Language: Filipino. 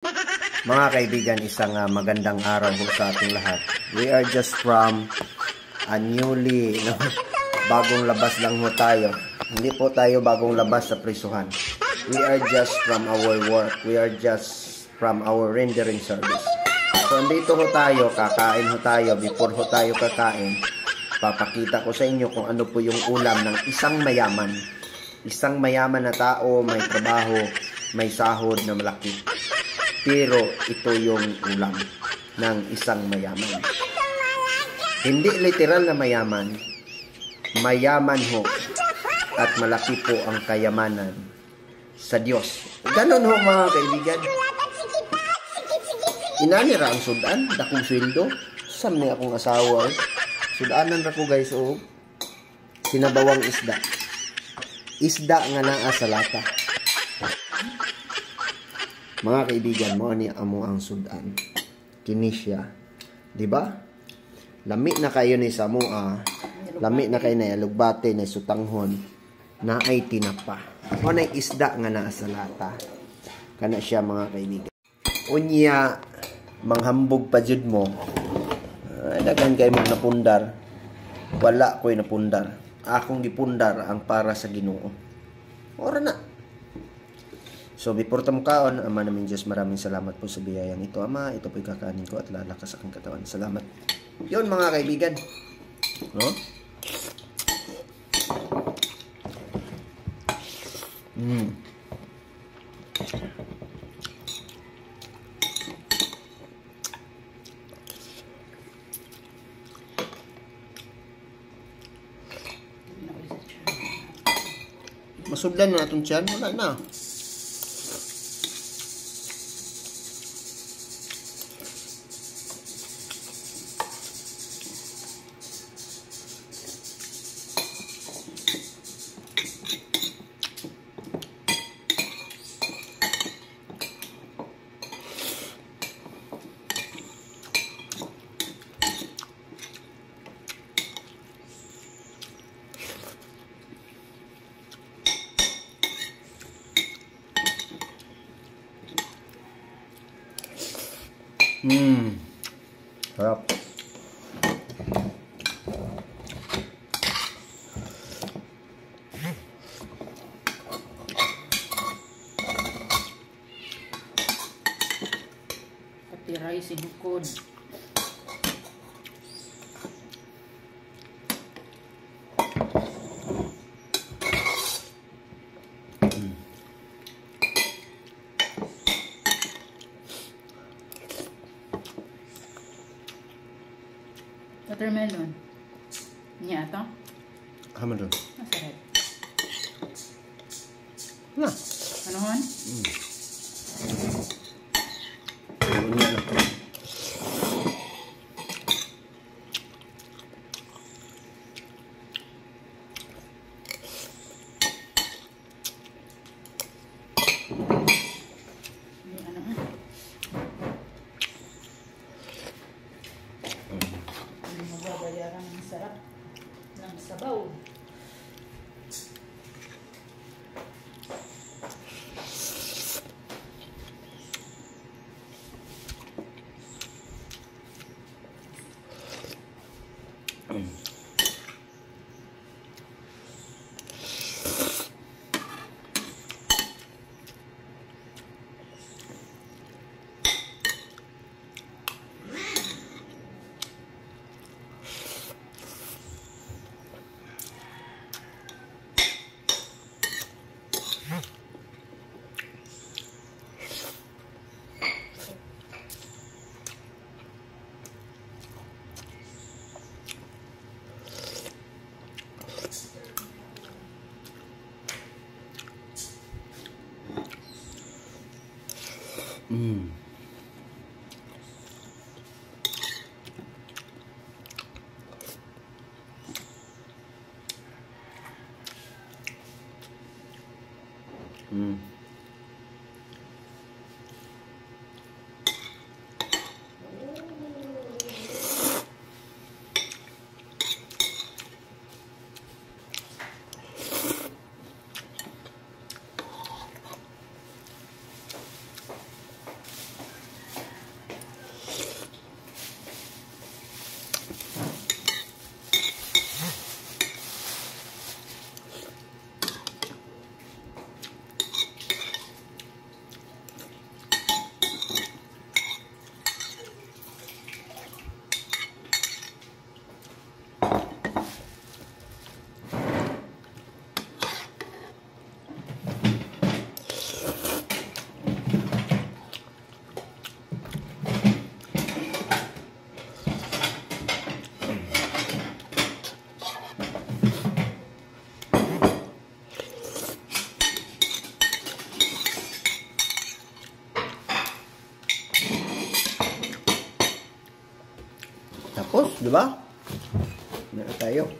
Mga kaibigan, isang magandang araw po sa ating lahat. We are just from a newly, bagong labas lang po tayo. Hindi po tayo bagong labas sa prisuhan. We are just from our work. We are just from our rendering service. So, andito ho tayo, kakain ho tayo. Before ho tayo kakain, papakita ko sa inyo kung ano po yung ulam ng isang mayaman. Isang mayaman na tao, may trabaho, may sahod na malaki. Pero ito yung ulam ng isang mayaman. Hindi literal na mayaman. Mayaman ho. At malaki po ang kayamanan sa Diyos. Ganon ho mga kaibigan. Inanira ang sudan. Dakong sweldo. Sam niya akong asawa. Sudanan ra ko guys. Oh. Sinabawang isda. Isda nga naa sa lata. Mga kaibigan mo, ani amo ang sudan. Kini siya. Diba? Lami na kayo ni sa mua. Lami na kayo na alugbate na sutanghon. Na ay tinapa. O na isda nga naa sa lata. Kana siya mga kaibigan. Unya, manghambog pa jud mo. Dagan kayo mo napundar. Wala ko'y napundar. Akong gipundar ang para sa Ginoo. Ora na. So, before tamukaon, Ama namin Diyos, maraming salamat po sa biyayang ito, Ama. Ito po'y kakanin ko at lalakas aking katawan. Salamat. Yun, mga kaibigan. No? Masudlan na itong tiyan. Wala na. Sarap. Pati rice ibukod. Watermelon. Niya ito? Hama doon. Masarap. Na. Ano hon? Niya na. Sarap ng sabaw. Tapos, di ba? Na tayo.